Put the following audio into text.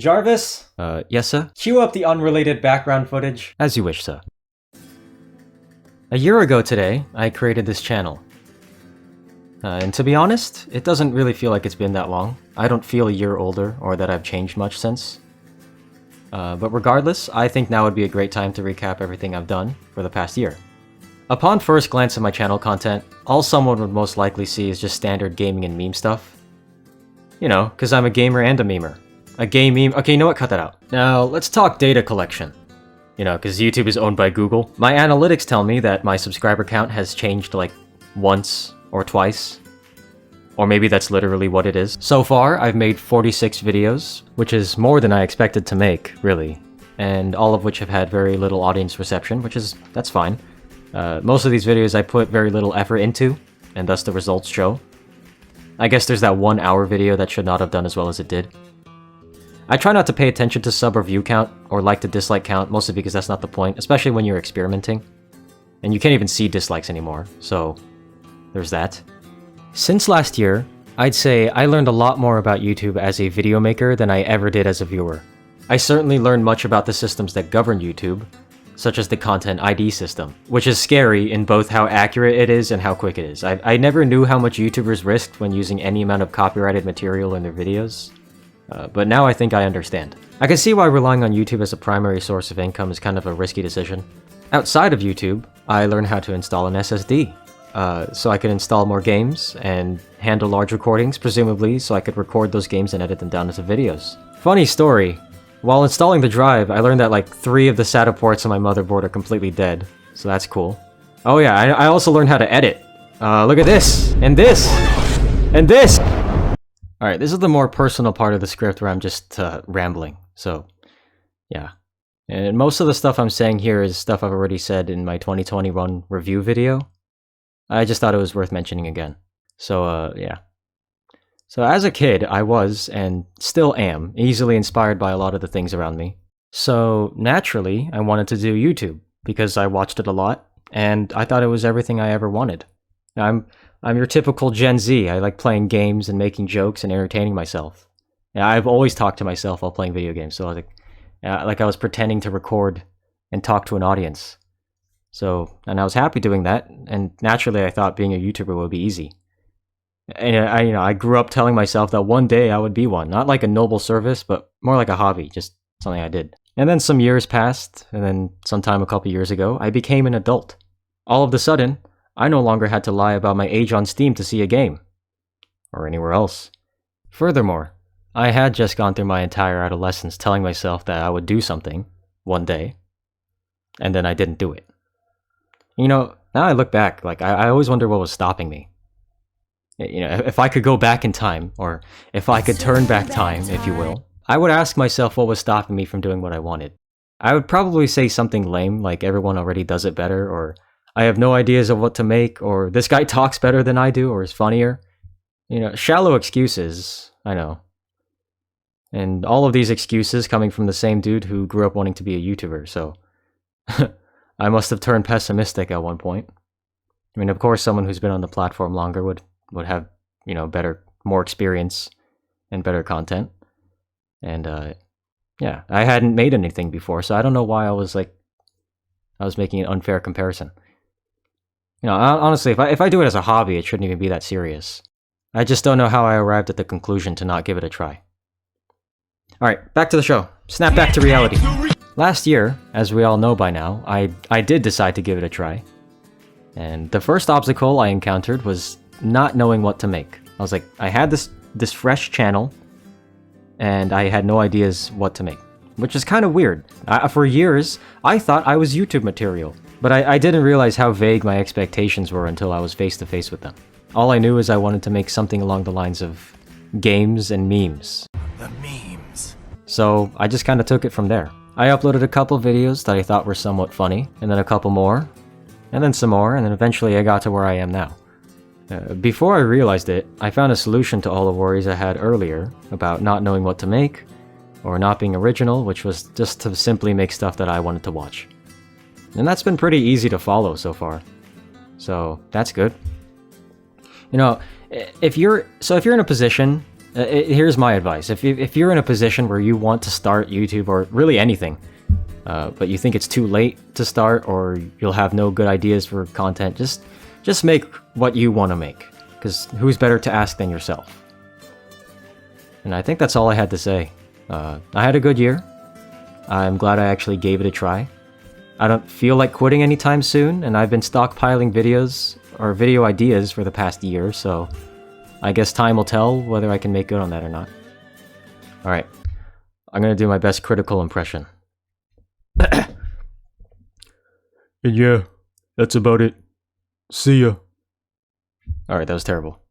Jarvis? Yes, sir? Cue up the unrelated background footage. As you wish, sir. A year ago today, I created this channel. And to be honest, it doesn't really feel like it's been that long. I don't feel a year older, or that I've changed much since. But regardless, I think now would be a great time to recap everything I've done for the past year. Upon first glance at my channel content, all someone would most likely see is just standard gaming and meme stuff. You know, because I'm a gamer and a memer. A game meme. Okay, you know what? Cut that out. Now, let's talk data collection. You know, because YouTube is owned by Google. My analytics tell me that my subscriber count has changed like once or twice. Or maybe that's literally what it is. So far, I've made 46 videos, which is more than I expected to make, really. And all of which have had very little audience reception, that's fine. Most of these videos I put very little effort into, and thus the results show. I guess there's that 1 hour video that should not have done as well as it did. I try not to pay attention to sub or view count, or like to dislike count, mostly because that's not the point, especially when you're experimenting. And you can't even see dislikes anymore, so there's that. Since last year, I'd say I learned a lot more about YouTube as a video maker than I ever did as a viewer. I certainly learned much about the systems that govern YouTube, such as the Content ID system, which is scary in both how accurate it is and how quick it is. I never knew how much YouTubers risked when using any amount of copyrighted material in their videos. But now I think I understand. I can see why relying on YouTube as a primary source of income is kind of a risky decision. Outside of YouTube, I learned how to install an SSD, so I could install more games and handle large recordings, presumably so I could record those games and edit them down into videos. Funny story, while installing the drive, I learned that like 3 of the SATA ports on my motherboard are completely dead, so that's cool. Oh yeah, I also learned how to edit. Look at this, and this, and this! Alright, this is the more personal part of the script where I'm just rambling, so yeah. And most of the stuff I'm saying here is stuff I've already said in my 2021 review video. I just thought it was worth mentioning again. So yeah. So as a kid, I was, and still am, easily inspired by a lot of the things around me. So naturally, I wanted to do YouTube, because I watched it a lot, and I thought it was everything I ever wanted. I'm your typical Gen Z. I like playing games and making jokes and entertaining myself. And I've always talked to myself while playing video games, so I was like I was pretending to record and talk to an audience. So, and I was happy doing that, and naturally I thought being a YouTuber would be easy. And I grew up telling myself that one day I would be one, not like a noble service, but more like a hobby, just something I did. And then some years passed, and then sometime a couple years ago, I became an adult. All of a sudden, I no longer had to lie about my age on Steam to see a game. Or anywhere else. Furthermore, I had just gone through my entire adolescence telling myself that I would do something, one day, and then I didn't do it. You know, now I look back, like, I always wonder what was stopping me. You know, if I could go back in time, or if I could turn back time, if you will, I would ask myself what was stopping me from doing what I wanted. I would probably say something lame, like everyone already does it better, or I have no ideas of what to make, or this guy talks better than I do, or is funnier. You know, shallow excuses, I know. And all of these excuses coming from the same dude who grew up wanting to be a YouTuber, so I must have turned pessimistic at one point. I mean, of course, someone who's been on the platform longer would have, you know, more experience and better content. And yeah, I hadn't made anything before, so I don't know why I was making an unfair comparison. You know, honestly, if I do it as a hobby, it shouldn't even be that serious. I just don't know how I arrived at the conclusion to not give it a try. Alright, back to the show. Snap back to reality. Last year, as we all know by now, I did decide to give it a try. And the first obstacle I encountered was not knowing what to make. I was like, I had this fresh channel, and I had no ideas what to make. Which is kind of weird. For years, I thought I was YouTube material. But I didn't realize how vague my expectations were until I was face to face with them. All I knew is I wanted to make something along the lines of games and memes. The memes. So I just kind of took it from there. I uploaded a couple videos that I thought were somewhat funny, and then a couple more, and then some more, and then eventually I got to where I am now. Before I realized it, I found a solution to all the worries I had earlier about not knowing what to make, or not being original, which was just to simply make stuff that I wanted to watch. And that's been pretty easy to follow so far. So that's good. You know, if you're in a position Here's my advice. If you're in a position where you want to start YouTube or really anything, but you think it's too late to start or you'll have no good ideas for content, just make what you want to make. Because who's better to ask than yourself? And I think that's all I had to say. I had a good year. I'm glad I actually gave it a try. I don't feel like quitting anytime soon, and I've been stockpiling videos or video ideas for the past year, so I guess time will tell whether I can make good on that or not. Alright, I'm gonna do my best critical impression. And yeah, that's about it. See ya. Alright, that was terrible.